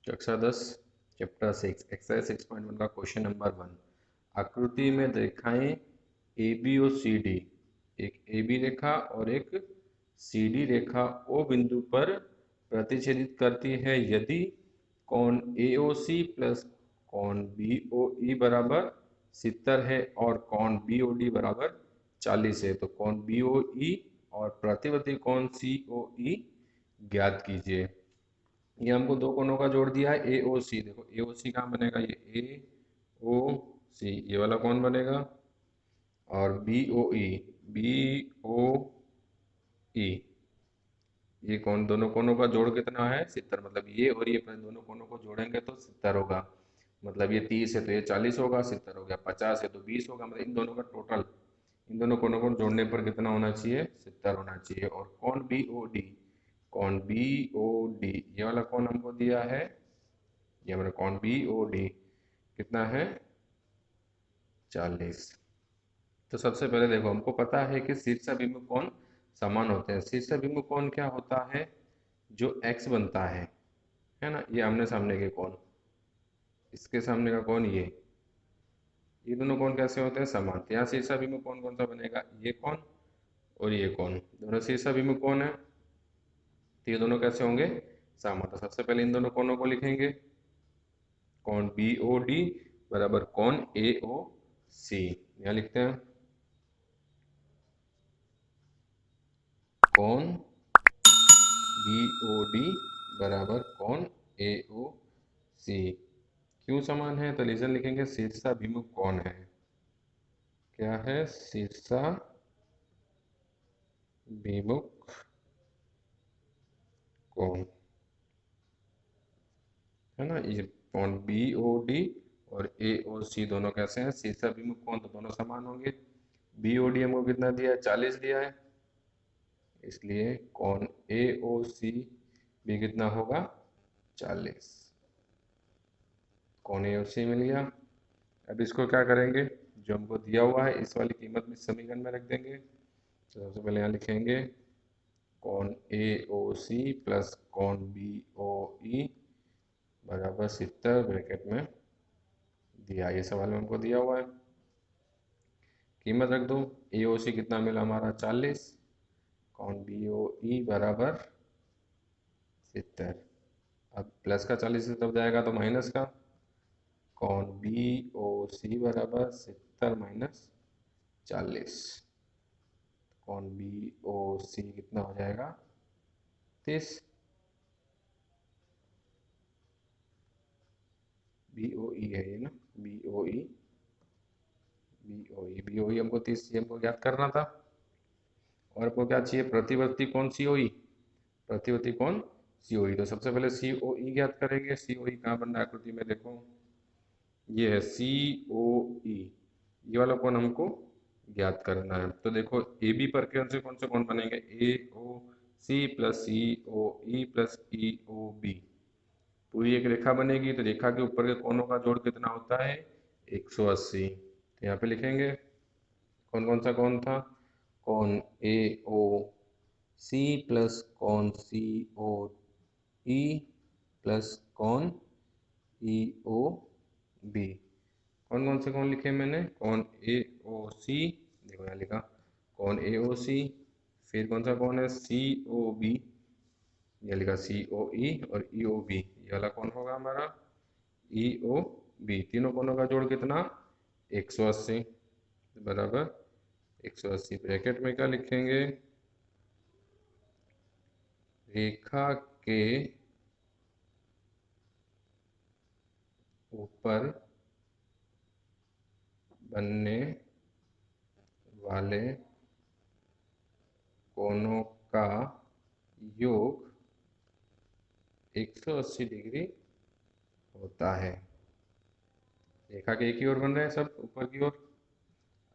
कक्षा 10 chapter 6 exercise 6.1 का question number 1। आकृति में रेखाएं ए बी और सी डी, एक ए बी रेखा और एक सी डी रेखा ओ बिंदु पर प्रतिच्छेदित करती है यदि कोण ए ओ सी प्लस कोण बी ओ ई बराबर 70 है और कोण बी ओ डी बराबर 40 है। तो कोण बी ओ ई और प्रतिवर्ती कोण सी ओ ई ज्ञात कीजिए। ये हमको दो कोनों का जोड़ दिया है ए ओ सी। देखो ए ओ सी कहाँ बनेगा, ये ए ओ सी ये वाला कौन बनेगा, और बी ओ ई ये कौन, दोनों कोनों का जोड़ कितना है 70। मतलब ये और ये दोनों कोनों को जोड़ेंगे तो 70 होगा। मतलब ये 30 है तो ये 40 होगा, 70 हो गया। 50 है तो 20 होगा। मतलब इन दोनों का टोटल, इन दोनों कोनों को जोड़ने पर कितना होना चाहिए, 70 होना चाहिए। और कौन बी ओ डी, कौन बी ओ डी ये वाला कौन हमको दिया है, ये हमारा कौन बी ओ डी कितना है 40। तो सबसे पहले देखो हमको पता है कि शीर्षाभिमुख कोण समान होते हैं। शीर्षाभिमुख कोण क्या होता है, जो x बनता है ना, ये आमने सामने के कोण, इसके सामने का कोण ये दोनों कोण कैसे होते हैं, समान। तो यहाँ शीर्षाभिमुख कोण कौन सा बनेगा, ये कोण और ये कोण, दोनों शीर्षाभिमुख कोण है तो ये दोनों कैसे होंगे, समान। तो सबसे पहले इन दोनों कोणों को लिखेंगे, कोण बी ओ डी बराबर कोण ए ओ सी। यहाँ लिखते हैं कोण बी ओ डी बराबर कोण ए ओ सी। क्यों समान है, तो रीजन लिखेंगे शीर्षाभिमुख कोण है। क्या है, शीर्षाभिमुख कोण है ना। ये कोण बी ओ डी और ए ओ सी दोनों कैसे हैं, शीर्षाभिमुख कोण, तो दोनों समान होंगे। बी ओ डी हमको कितना दिया है, 40 दिया है, इसलिए कोण ए ओ सी भी कितना होगा, 40। कोण ए ओ सी मिल गया। अब इसको क्या करेंगे, जो हमको दिया हुआ है इस वाली कीमत में समीकरण में रख देंगे। तो सबसे पहले यहाँ लिखेंगे कोण ए ओ सी प्लस कोण बी ओ ई बराबर 70 ब्रैकेट में दिया, ये सवाल में हमको दिया हुआ है। कीमत रख दो, ए ओ सी कितना मिला हमारा 40, कोण बी ओ ई बराबर 70। अब प्लस का 40 से तब जाएगा तो माइनस का, कोण बी ओ सी बराबर 70 माइनस 40, कोण बी ओ सी कितना हो जाएगा 30। बी ओ ई है ये ना, B O E B O ई हमको 30 हमको याद करना था। और आपको क्या चाहिए, प्रतिवर्ती कौन सी ओ ई, प्रतिवर्ती कौन सी ओ ई। तो सबसे पहले सी ओ ई ज्ञात करेंगे। सी ओ ई कहाँ बन रहा है आकृति में, देखो ये है सी ओ ई, ये वाला कौन हमको ज्ञात करना है। तो देखो ए बी पर कौन से कौन बनेंगे, ए ओ सी प्लस सी ओ ई प्लस ई ओ बी, पूरी एक रेखा बनेगी। तो रेखा के ऊपर के कोनों का जोड़ कितना होता है, 180। तो यहाँ पे लिखेंगे कौन कौन सा कौन था, कौन ए ओ सी प्लस कौन सी ओ ई प्लस कौन ई ओ बी। कौन कौन से कौन लिखे मैंने, कौन ए ओ सी, देखो यहाँ लिखा कौन ए ओ सी, फिर कौन सा कौन है सी ओ बी, ये लिखा सी ओ ई और ई ओ बी, ये वाला कौन होगा हमारा ई ओ बी। तीनों कोनों का जोड़ कितना 180 बराबर 180। ब्रैकेट में क्या लिखेंगे, रेखा के ऊपर बनने वाले कोनों का योग 180 डिग्री होता है। रेखा के एक ही ओर बन रहे हैं सब ऊपर की ओर।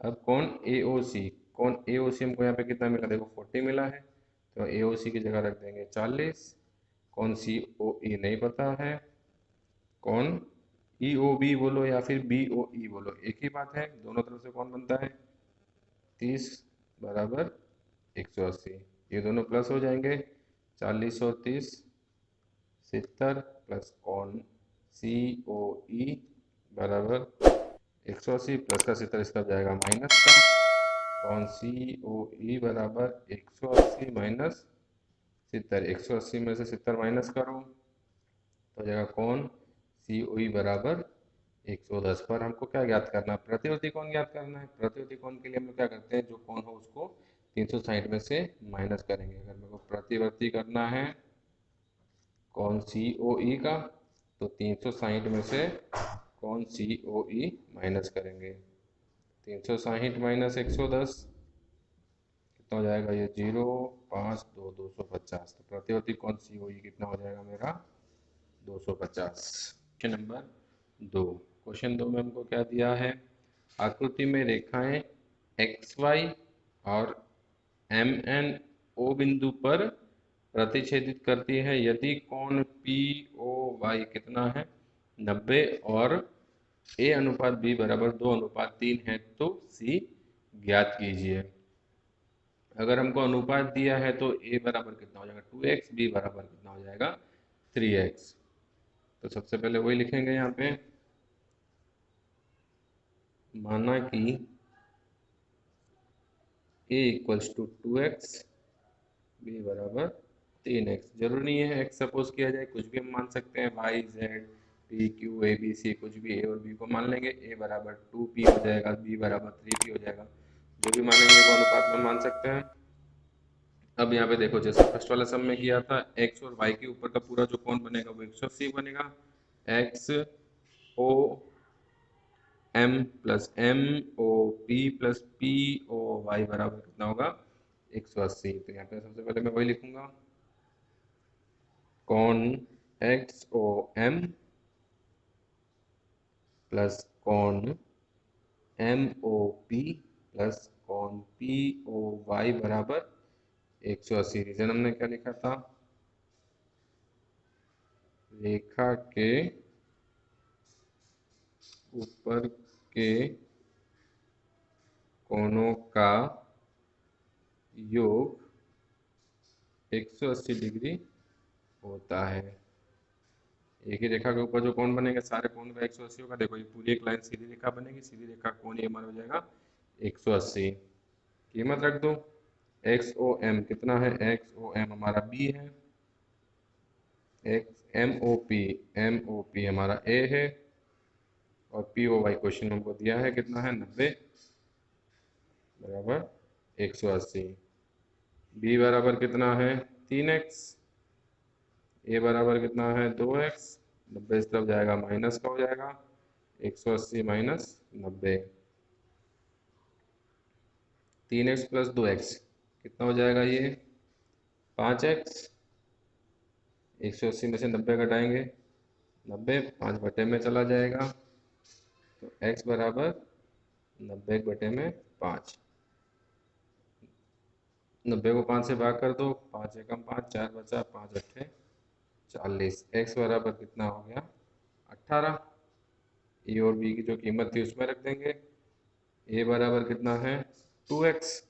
अब कौन ए ओ सी, कौन ए ओ सी हमको यहाँ पे कितना मिला, देखो 40 मिला है, तो ए ओ सी की जगह रख देंगे 40। कौन सी ओ ई नहीं पता है, कौन ई ओ बी बोलो या फिर बी ओ ई बोलो, एक ही बात है, दोनों तरफ से कौन बनता है 30 बराबर 180। ये दोनों प्लस हो जाएंगे, 40 और 30 70 प्लस कॉन सी ओ ई बराबर 180 प्लस का 70 इसका जाएगा माइनस का, कॉन सी ओ ई बराबर 180 माइनस 70, 180 में से 70 माइनस करो तो जाएगा कौन सी ओ ई बराबर 110। पर हमको क्या ज्ञात करना है, प्रतिवर्ती कोण ज्ञात करना है। प्रतिवर्ती कोण के लिए हम लोग क्या करते हैं, जो कोण हो उसको 360 में से माइनस करेंगे। अगर मेरे को प्रतिवर्ती करना है कौन सी ओ ई का, तो 360 में से कौन सी ओ ई माइनस करेंगे। 360 माइनस 110 कितना हो जाएगा, ये 0 5 2 250। तो प्रतिवर्ती कौन सी ओ ई कितना हो जाएगा मेरा 250। Question number 2। क्वेश्चन 2 में हमको क्या दिया है, आकृति में रेखाएं एक्स वाई और एम एन ओ बिंदु पर प्रतिच्छेदित करती है। यदि कोण पी ओ वाई कितना है 90 और ए अनुपात बी बराबर 2:3 है तो सी ज्ञात कीजिए। अगर हमको अनुपात दिया है तो ए बराबर कितना हो जाएगा 2x, बी बराबर कितना हो जाएगा 3x। तो सबसे पहले वही लिखेंगे यहाँ पे, माना कि a equals to 2x, b बराबर 3x। जरूरी नहीं है x सपोज किया जाए, कुछ भी हम मान सकते हैं, y z p q a b c, कुछ भी a और b को मान लेंगे। a बराबर 2p हो जाएगा, b बराबर 3p हो जाएगा, जो भी मानेंगे वो अनुपात में मान सकते हैं। अब यहाँ पे देखो, जैसे फर्स्ट वाला सम में किया था, x और y के ऊपर का पूरा जो कोण बनेगा वो 180 बनेगा। x ओ m प्लस m ओ p प्लस p ओ y बराबर कितना होगा 180। तो यहाँ पे सबसे पहले मैं वही लिखूंगा, कॉन x ओ m प्लस कॉन m ओ p प्लस कॉन p ओ y बराबर 180। रीजन हमने क्या लिखा था, रेखा के ऊपर के कोणों का योग 180 डिग्री होता है। एक ही रेखा के ऊपर जो कोण बनेगा सारे कोण का 180 होगा। देखो ये पूरी एक लाइन सीधी रेखा बनेगी, सीधी रेखा कोण ये हमारा हो जाएगा 180। कीमत रख दो, एक्स ओ एम कितना है, एक्स ओ एम हमारा बी है, एक्स एम ओ पी हमारा ए है, और पी ओ वाई क्वेश्चन में हमको दिया है कितना है 90 बराबर 180। बी बराबर कितना है 3x, ए बराबर कितना है 2x, 90 इस तरफ जाएगा माइनस का हो जाएगा 180 माइनस 90, 3x प्लस 2x कितना हो जाएगा ये 5x। 180 में से 90 घटाएंगे, 90 5 बटे में चला जाएगा, तो x बराबर 90 बटे में 5। 90 को 5 से भाग कर दो, 5 एकम 5, 4 बचा, 5 अट्ठे 40। x बराबर कितना हो गया 18। ए और बी की जो कीमत थी उसमें रख देंगे। ए बराबर कितना है 2x,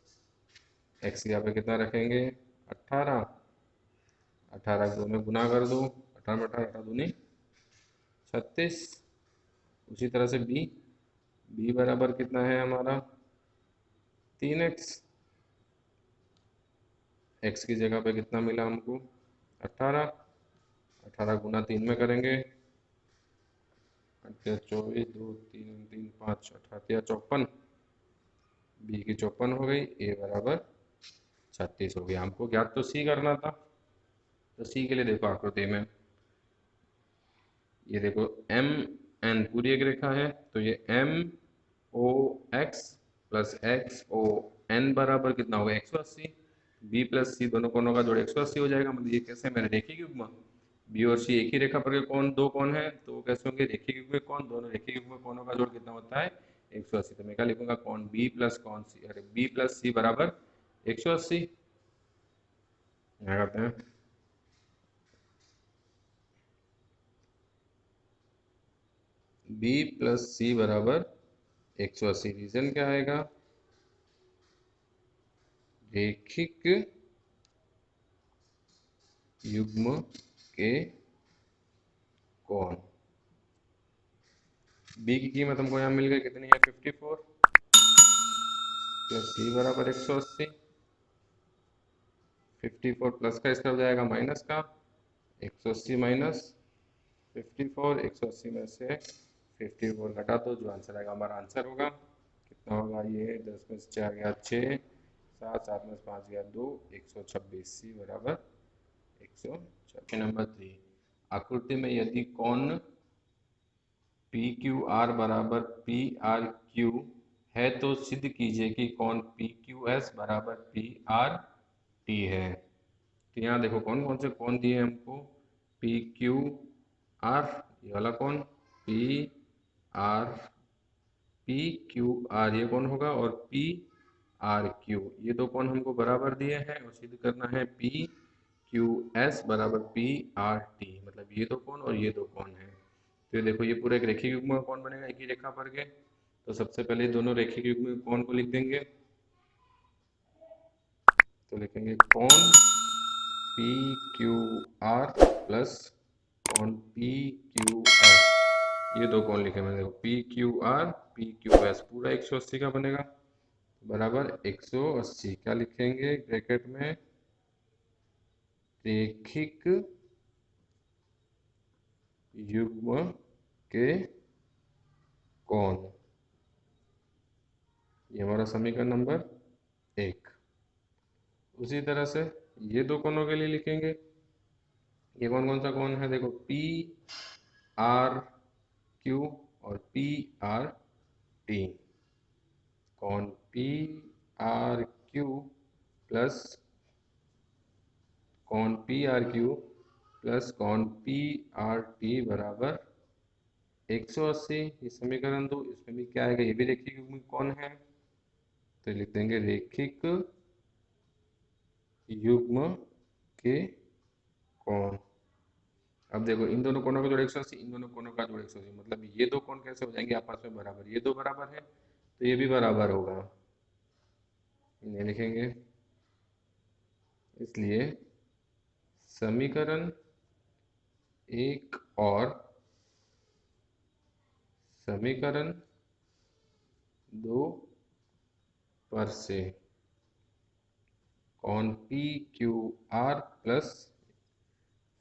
x यहाँ पे कितना रखेंगे 18, 18 को 2 में गुना कर दो, 18 में 18, 18 दूनी 36। उसी तरह से बी बराबर कितना है हमारा 3x, x की जगह पे कितना मिला हमको 18, 18 गुना 3 में करेंगे, 24 2 3 3 5 18 54, बी की 54 हो गई, ए बराबर 36 हो गया। हमको ज्ञात तो सी करना था, तो सी के लिए देखो आकृति में ये देखो एम एन पूरी एक रेखा है, तो ये M O X plus X O N बराबर कितना होगा 180। बी प्लस सी दोनों कोणों का जोड़ 180 हो जाएगा। मतलब ये कैसे मेरे रेखीय युग्म, बी और सी एक ही रेखा पर के कौन दो कौन है, तो कैसे होंगे रेखीय युग्म कौन, दोनों रेखीय युग्म कोणों का जोड़ कितना होता है 180। तो मैं क्या लिखूंगा कौन बी प्लस कौन सी, अरे बी प्लस सी बराबर 180। क्या करते हैं, बी प्लस सी बराबर 180। रीजन क्या आएगा, रेखिक युग्म के कौन। बी की कीमत हमको यहाँ मिल गई कितनी है 54 प्लस सी बराबर 180। 54 प्लस का इसका हो जाएगा माइनस का 180 माइनस 54 180 में से 54 घटा दो जो आंसर आएगा हमारा आंसर होगा कितना होगा ये 10 में से 4 गया 6 7 7 में से 5 गया 2 126 सी बराबर 126। नंबर 3 आकृति में यदि कोण पी क्यू आर बराबर पी आर क्यू है तो सिद्ध कीजिए कि कोण पी क्यू एस बराबर पी आर टी है। तो यहाँ देखो कौन कौन से कोण दिए हमको पी क्यू आर ये वाला कोण P R P Q R ये कौन होगा और पी आर क्यू ये दो कोण हमको बराबर दिए हैं और सिद्ध करना है पी क्यू एस बराबर पी आर टी मतलब ये दो कोण और ये दो कोण है। तो ये देखो ये पूरा एक रेखिक युग्म का कोण बनेगा एक ही रेखा पर के। तो सबसे पहले दोनों रेखिक युग्म के कोण को लिख देंगे। तो लिखेंगे कोण पी क्यू आर प्लस कोण पी क्यू एस ये दो कोण लिखे मैंने देखो P Q R P Q S पूरा 180 का बनेगा बराबर 180 क्या लिखेंगे ब्रैकेट में रेखिक युग्म के कोण। ये हमारा समीकरण नंबर 1। उसी तरह से ये दो कोणों के लिए लिखेंगे। ये कौन सा कोण है देखो पी आर क्यू और पी आर टी कोण पी आर क्यू प्लस कोण पी आर क्यू प्लस कोण पी आर टी बराबर 180। ये समीकरण 2 इसमें भी क्या आएगा ये भी रेखिक युग्म कोण है तो लिख देंगे रेखिक युग्म के कोण। अब देखो इन दोनों कोणों का जोड़ 180 इन दोनों कोणों का जोड़ 180 मतलब ये दो कोण कैसे हो जाएंगे आपस में बराबर ये दो बराबर है तो ये भी बराबर होगा इन्हें लिखेंगे। इसलिए समीकरण 1 और समीकरण 2 पर से कोण P Q R plus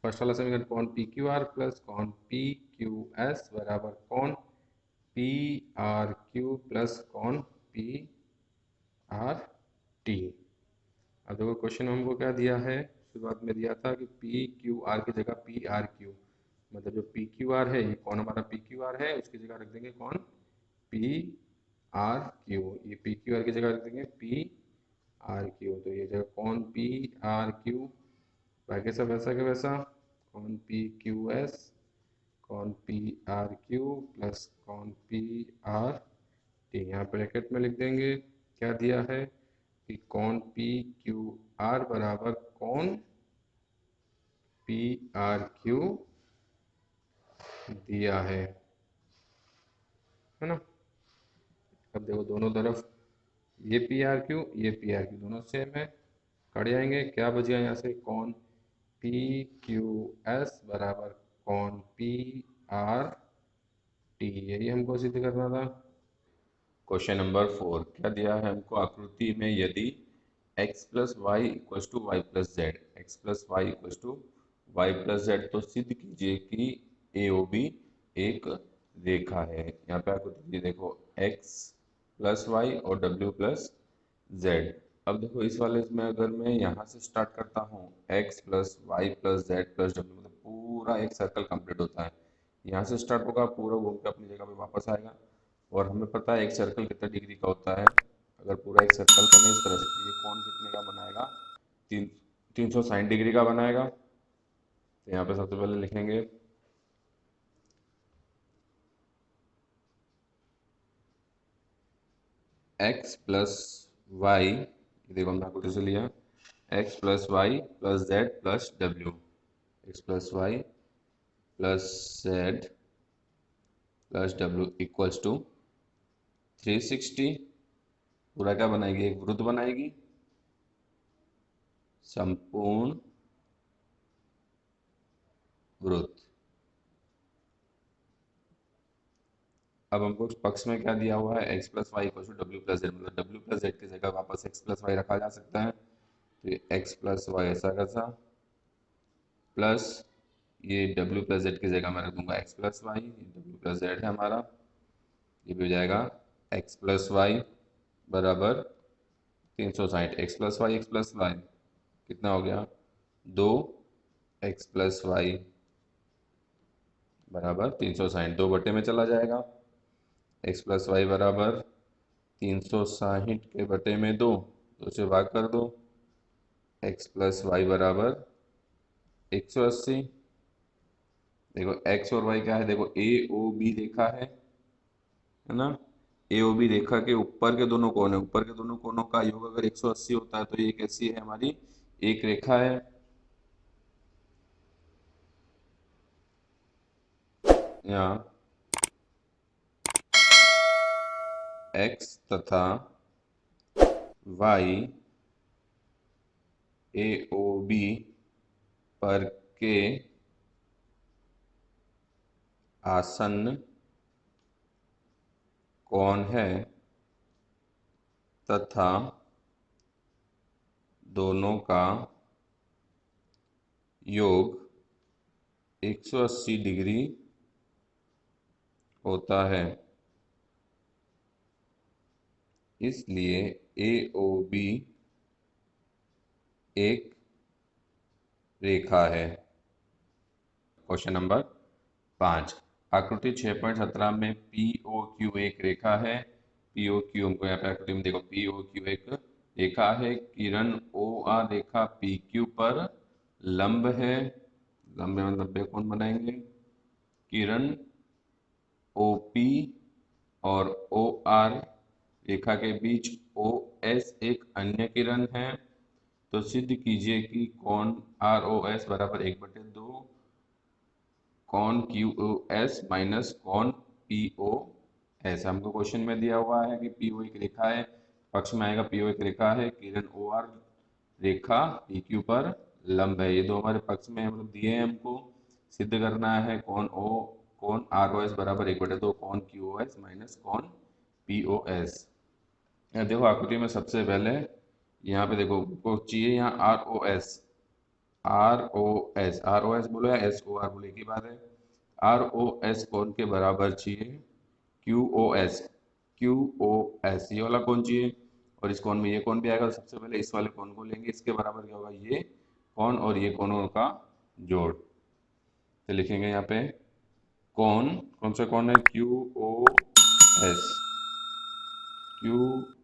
first वाला समीकरण कोण पी क्यू आर प्लस कोण पी क्यू एस बराबर कोण पी आर क्यू प्लस कोण पी आर टी। अब देखो क्वेश्चन हमको क्या दिया है शुरुआत में दिया था कि पी क्यू आर की जगह पी आर क्यू मतलब जो पी क्यू आर है ये कौन हमारा पी क्यू आर है उसकी जगह रख देंगे कौन पी आर क्यू ये पी क्यू आर की जगह रख देंगे पी आर क्यू तो ये जगह कौन पी आर क्यू बाकी सब वैसा के वैसा कौन पी क्यू एस कौन पी आर क्यू प्लस कौन पी आर टी यहाँ ब्रैकेट में लिख देंगे क्या दिया है कि कौन पी क्यू आर बराबर कौन पी आर क्यू दिया है ना। अब देखो दोनों तरफ ये पी आर क्यू दोनों सेम है कट जाएंगे क्या बच गया यहाँ से कौन पी क्यू एस बराबर कौन पी आर टी यही हमको सिद्ध करना था। क्वेश्चन नंबर 4 क्या दिया है हमको आकृति में यदि x plus Y equal to Y plus Z X plus Y equal to Y plus Z तो सिद्ध कीजिए कि ए ओ बी एक रेखा है। यहाँ पे आकृति देखो x प्लस वाई और w प्लस जेड। अब देखो इस वाले में अगर मैं यहाँ से स्टार्ट करता हूँ x plus Y plus Z plus W मतलब पूरा एक सर्कल कंप्लीट होता है। यहाँ से स्टार्ट होगा पूरा घूम के अपनी जगह पे वापस आएगा और हमें पता है एक सर्कल कितना डिग्री का होता है। अगर पूरा एक सर्कल बने इस तरह से ये कोण कितने का बनाएगा 360 डिग्री का बनाएगा। तो यहाँ पे सबसे पहले लिखेंगे x प्लस वाई देखो हमने आकृति से लिया x plus Y plus Z plus W X plus Y plus Z plus W equals to 360 पूरा क्या बनाएगी एक वृत्त बनाएगी संपूर्ण वृत्त अब हमको पक्ष में क्या दिया हुआ है, X plus Y equal to W plus Z, मतलब डब्ल्यू प्लस जेड की जगह वापस एक्स प्लस वाई रखा जा सकता है। तो ये एक्स प्लस वाई ऐसा कैसा, प्लस ये डब्ल्यू प्लस जेड की जगह मैं रख दूंगा X plus Y, W plus Z है हमारा, ये भी हो जाएगा एक्स प्लस वाई बराबर 360, एक्स प्लस वाई कितना हो गया, 2 एक्स प्लस वाई बराबर 360, 2 बटे में चला जाएगा, एक्स प्लस वाई बराबर 360 के बटे में 2, तो उसे भाग कर दो, एक्स प्लस वाई बराबर 180। देखो एक्स और वाई क्या है, देखो ए ओ बी रेखा है ना, ए ओ बी रेखा के ऊपर के दोनों कोण है, ऊपर के दोनों कोणों का योग अगर 180 होता है तो ये कैसी है हमारी, एक रेखा है। यहाँ एक्स तथा वाई ए ओ बी पर के आसन्न कोण है तथा दोनों का योग 180 डिग्री होता है, इसलिए ए ओ बी एक रेखा है। क्वेश्चन नंबर 5, आकृति 6.17 में पी ओ क्यू एक रेखा है, पी ओ क्यू हमको यहाँ पे आकृति में देखो पी ओ क्यू एक रेखा है, किरण ओ आर रेखा पी क्यू पर लंब है, लंब में लंबे कोण बनाएंगे, किरण ओ पी और ओ आर रेखा के बीच ओ एस एक अन्य किरण है, तो सिद्ध कीजिए कि कोण आर ओ एस बराबर 1/2 कॉन क्यू ओ एस माइनस कॉन पी ओ एस। हमको क्वेश्चन में दिया हुआ है कि पी ओ एक रेखा है, पक्ष में आएगा पी ओ एक रेखा है, किरण ओ आर रेखा पी क्यू पर लंब है, ये दो हमारे पक्ष में मतलब दिए हैं, हमको सिद्ध करना है कॉन आर ओ एस बराबर 1/2 कॉन क्यू ओ एस माइनस कॉन पी ओ एस। देखो आकृति में सबसे पहले यहाँ पे देखो को चाहिए यहाँ आर ओ एस बोलो या एस ओ आर बोलो एक ही बात है, आर ओ एस कौन के बराबर चाहिए, क्यू ओ एस ये वाला कौन चाहिए, और इस कौन में ये कौन भी आएगा, तो सबसे पहले इस वाले कौन को लेंगे, इसके बराबर क्या होगा, ये कौन और ये कौनों का जोड़, तो लिखेंगे यहाँ पे कौन सा कौन है, क्यू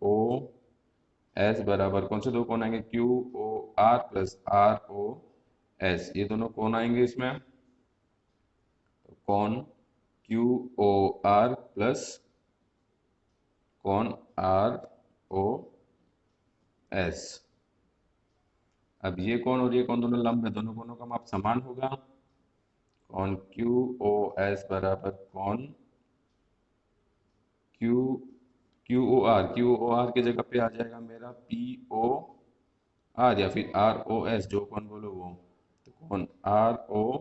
ओ एस बराबर कौन से दो कौन आएंगे, Q O R plus R O S, ये दोनों कौन आएंगे इसमें, कौन क्यू ओ आर प्लस कौन आर ओ एस। अब ये कौन और ये कौन दोनों लंब है, दोनों कोणों का माप समान होगा, कौन क्यू ओ एस बराबर कौन क्यू ओ आर की जगह पे आ जाएगा मेरा पी ओ आर या फिर आर ओ एस, जो कौन बोलो वो, तो कौन आर ओ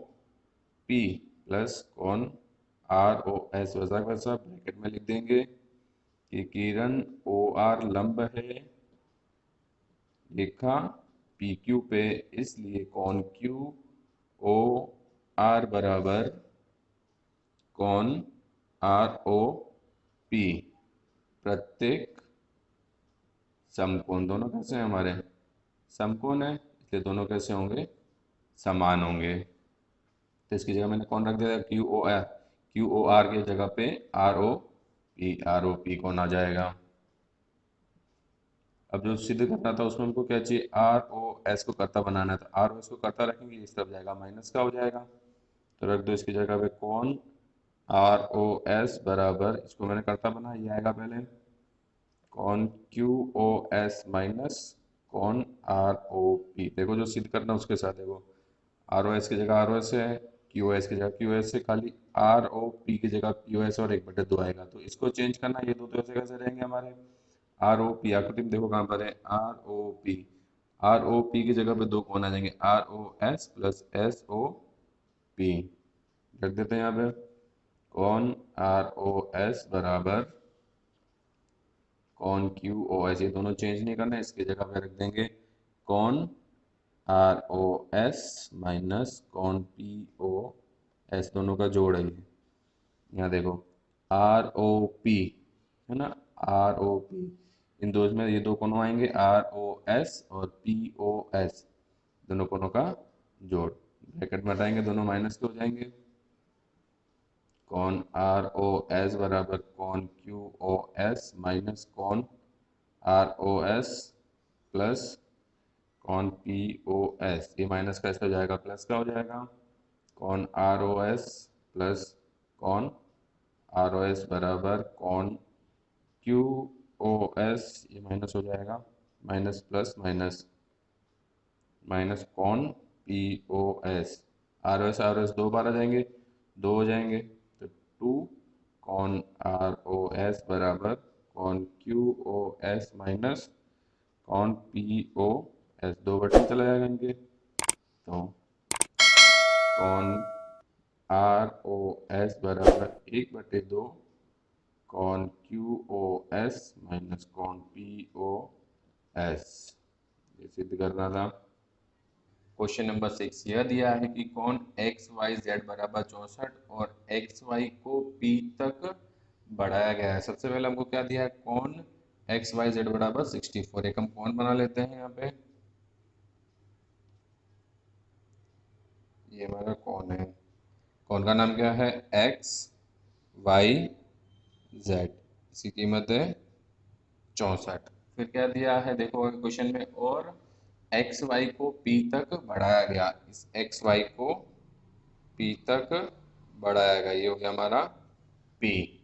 पी प्लस कौन आर ओ एस, वैसा वैसा ब्रैकेट में लिख देंगे कि किरण ओ आर लंब है रेखा पी क्यू पे, इसलिए कौन क्यू ओ आर बराबर कौन आर ओ पी, प्रत्येक समकोण, दोनों कैसे हैं हमारे समकोण है, इसलिए दोनों कैसे होंगे, समान होंगे, तो इसकी जगह मैंने कौन रख दिया, क्यू ओ आर की जगह पे आर ओ पी कौन आ जाएगा। अब जो सिद्ध करना था उसमें हमको क्या चाहिए, आर ओ एस को कर्ता बनाना था, आर ओ एस को कर्ता रखेंगे इस तरफ जाएगा माइनस का हो जाएगा, तो रख दो इसकी जगह पे कौन आर ओ एस बराबर, इसको मैंने कर्ता बनाया, ये आएगा पहले कौन क्यू ओ एस माइनस कौन आर ओ पी, देखो जो सिद्ध करना उसके साथ देखो आर ओ एस की जगह आर ओ एस है, क्यू ओ एस की जगह क्यू एस है, खाली आर ओ पी की जगह पी ओ एस और 1/2 आएगा, तो इसको चेंज करना, ये दो तो ऐसे कैसे रहेंगे हमारे, आर ओ पी आकृति में देखो कहाँ पर है, आर ओ पी की जगह पे दो कौन आ जाएंगे, R O S plus S O P, रख देते हैं यहाँ पे कॉन आर ओ एस बराबर कॉन क्यू ओ एस, ये दोनों चेंज नहीं करना है, इसकी जगह पे रख देंगे कॉन आर ओ एस माइनस कॉन पी ओ एस, दोनों का जोड़ है ये। यहाँ देखो आर ओ पी है ना, आर ओ पी, इन दो में ये दो कोनों आएंगे आर ओ एस और पी ओ एस, दोनों कोनों का जोड़, ब्रैकेट में हटाएंगे दोनों माइनस के हो जाएंगे। कॉन आर ओ एस बराबर कॉन क्यू ओ एस माइनस कॉन आर ओ एस प्लस कॉन पी ओ एस, ये माइनस का हो जाएगा प्लस का हो जाएगा। कॉन आर ओ एस प्लस कॉन आर ओ एस बराबर कॉन क्यू ओ एस, ये माइनस हो जाएगा, माइनस प्लस माइनस माइनस कॉन P O S, R O S दो बार आ जाएंगे, दो हो जाएंगे तो to cone R O S बराबर कॉन क्यू ओ एस माइनस कॉन पी ओ एस, दो बटन चला जाएगा इनके, तो कॉन आर ओ एस बराबर एक बटे दो कॉन क्यू ओ एस माइनस कॉन पी ओ एस, ये सिद्ध करना था। क्वेश्चन नंबर 6 यह दिया है कि कौन एक्स वाई जेड बराबर 64 और एक्स वाई को पी तक बढ़ाया गया है। सबसे पहले हमको क्या दिया है, कौन एक्स वाई जेड बराबर 64, एक हम कौन बना लेते हैं यहाँ पे, ये हमारा कौन है, कौन का नाम क्या है एक्स वाई जेड, इसकी कीमत है 64। फिर क्या दिया है देखो क्वेश्चन में, और एक्स वाई को पी तक बढ़ाया गया, इस एक्स वाई को पी तक बढ़ाया गया, ये हो गया हमारा पी।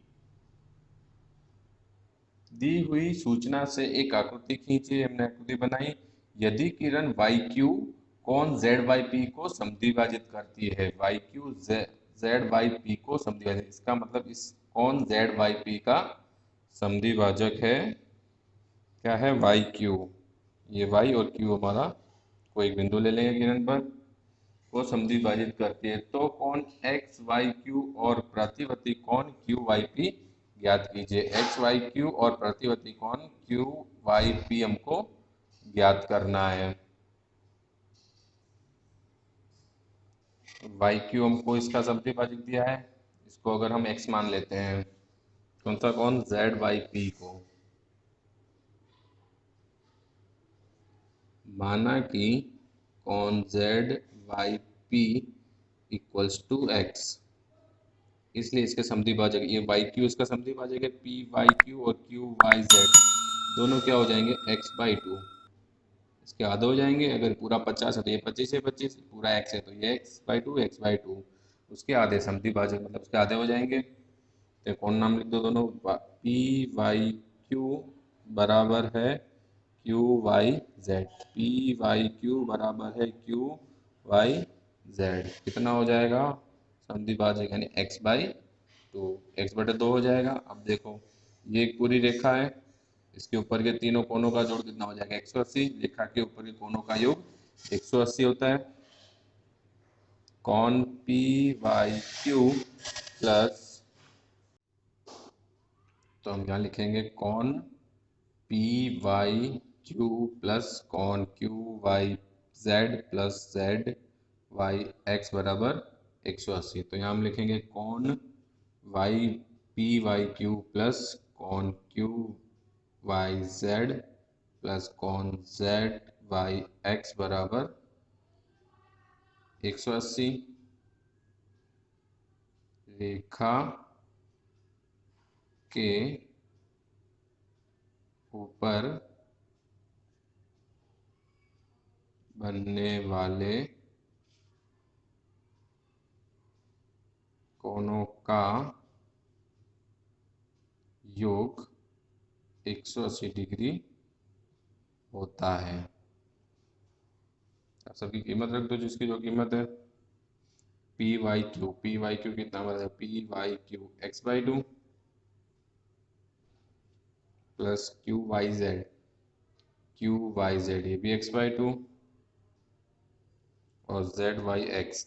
दी हुई सूचना से एक आकृति खींची, हमने आकृति बनाई, यदि किरण वाई क्यू कौन जेड वाई पी को समद्विभाजित करती है, Y Q Z Y P को समद्विभाजित, इसका मतलब इस कौन जेड वाई पी का समद्विभाजक है, क्या है वाई क्यू, ये वाई और क्यू हमारा कोई एक बिंदु ले लेंगे किरण पर, को समद्विभाजित करती है, तो कौन एक्स वाई क्यू और प्रतिवर्ती कौन क्यू वाई पी ज्ञात कीजिए। एक्स वाई क्यू और प्रतिवर्ती कौन क्यू वाई पी हमको ज्ञात करना है। वाई क्यू हमको इसका समद्विभाजक दिया है, इसको अगर हम एक्स मान लेते हैं, कौन सा कौन जेड वाई पी को, माना कि कौन Z Y P equals to X, इसलिए इसके समद्विभाजक ये वाई क्यू इसका समद्विभाजक है, पी वाई क्यू और क्यू वाई जेड दोनों क्या हो जाएंगे एक्स बाई टू, इसके आधे हो जाएंगे, अगर पूरा 50 है तो ये 25 है, 25 पूरा एक्स है तो ये एक्स बाई टू, उसके आधे समद्विभाजक मतलब उसके आधे हो जाएंगे, तो कौन नाम लिख दो दोनों, पी वाई क्यू बराबर है Q Y Z, P Y Q बराबर है क्यू वाई जेड, कितना हो जाएगा समद्विभाजक यानी एक्स बाई टू, एक्स बटे दो हो जाएगा। अब देखो ये एक पूरी रेखा है, इसके ऊपर के तीनों कोनों का जोड़ कितना हो जाएगा 180, रेखा के ऊपर के कोनों का योग 180 होता है, कॉन पी वाई क्यू प्लस, तो हम यहाँ लिखेंगे कॉन पी वाई क्यू प्लस कॉन Q Y Z plus Z Y X बराबर 180, तो यहाँ हम लिखेंगे कॉन Y P Y Q plus कॉन क्यू वाई जेड प्लस कॉन जेड वाई एक्स बराबर 180, रेखा के ऊपर बनने वाले कोनों का योग 180 डिग्री होता है। अब सबकी कीमत रख दो, जिसकी जो कीमत है पी वाई क्यू कितना बना है, P Y Q X by two plus Q Y Z ये भी एक्स बाई टू और जेड वाई एक्स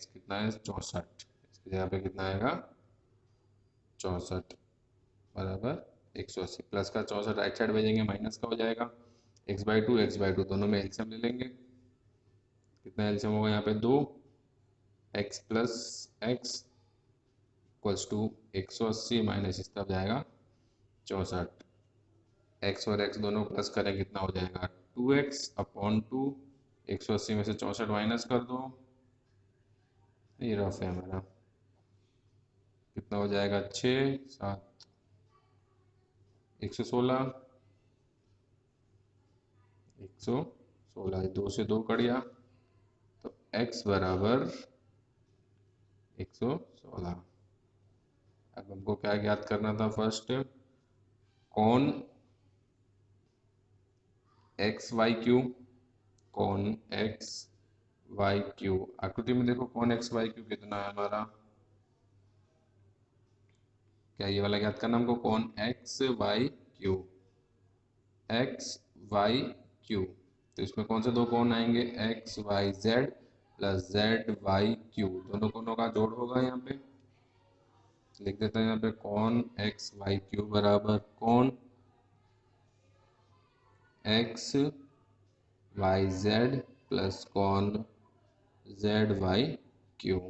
कितना है 64, इसकी जगह पे कितना आएगा 64 बराबर 180। प्लस का 64 राइट साइड भेजेंगे माइनस का हो जाएगा। x/2 दोनों में एलसीएम ले लेंगे। कितना एलसीएम होगा यहाँ पे 2 x plus X equals to 180 माइनस इस तरफ जाएगा 64। x और x दोनों प्लस करें कितना हो जाएगा 2x अपॉन 2। 180 में से 64 माइनस कर दो, ये रफ है हमारा। कितना हो जाएगा 6 7 116। 116 2 से 2 कट गया तो x बराबर 116। अब हमको क्या ज्ञात करना था फर्स्ट, कौन एक्स वाई क्यू, कौन एक्स वाई क्यू। आकृति में देखो कौन एक्स वाई क्यू कितना है हमारा, क्या ये वाला ज्ञात करना हमको, कौन X Y Q, X Y Q. तो इसमें कौन से दो कौन आएंगे, X Y Z plus Z Y Q, दोनों कोनों का जोड़ होगा। यहाँ पे लिख देते हैं यहाँ पे कौन एक्स वाई क्यू बराबर कौन एक्स वाई जेड प्लस कौन Z Y Q.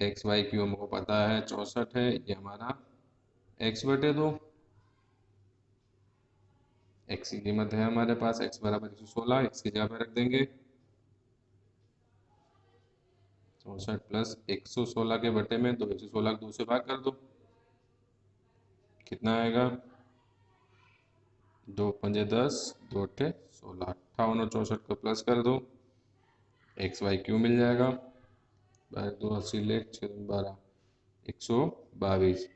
X Y Q हमको पता है 64 है, ये हमारा x/2। x की कीमत है हमारे पास x बराबर 116, x की जगह पे रख देंगे 64 प्लस 116 के बटे में 2, 116 को 2 से भाग कर दो, कितना आएगा 2 पंजे 10 2 अट्ठे 16, 58 और 64 को प्लस कर दो, एक्स वाई क्यू मिल जाएगा। 2 80 लेख 12 122।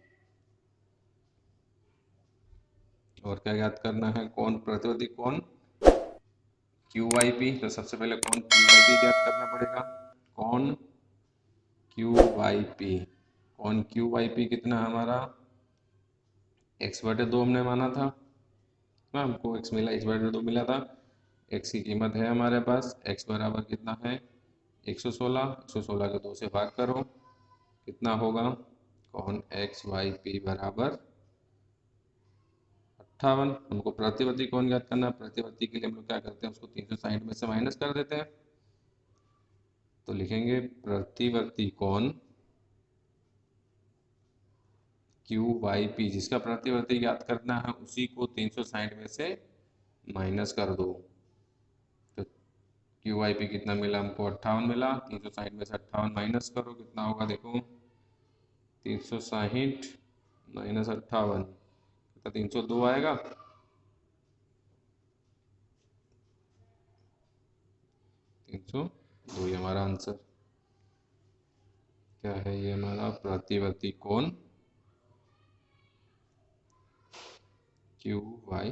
और क्या याद करना है, कौन प्रतिवर्ती कौन क्यू वाई पी। तो सबसे पहले कौन क्यू वाई पी याद करना पड़ेगा, कौन क्यू वाई पी। कौन क्यू वाई पी कितना है हमारा, x/2 हमने माना था ना, हमको x मिला, x/2 मिला था। x की कीमत है हमारे पास, x बराबर कितना है 116। 116 के 2 से भाग करो, कितना होगा कौन एक्स वाई पी बराबर 58। हमको प्रतिवर्ती कौन ज्ञात करना है, प्रतिवर्ती के लिए हम लोग क्या करते हैं, उसको 360 में से माइनस कर देते हैं। तो लिखेंगे प्रतिवर्ती कौन क्यू वाई पी, जिसका प्रतिवर्ती ज्ञात करना है उसी को 360 में से माइनस कर दो। तो क्यू वाई पी कितना मिला हमको 58 मिला, 360 में से 58 माइनस करो, कितना होगा देखो 360 माइनस 58 कितना 302 आएगा। 302 ये हमारा आंसर क्या है, ये हमारा प्रतिवर्ती कोण क्यू वाई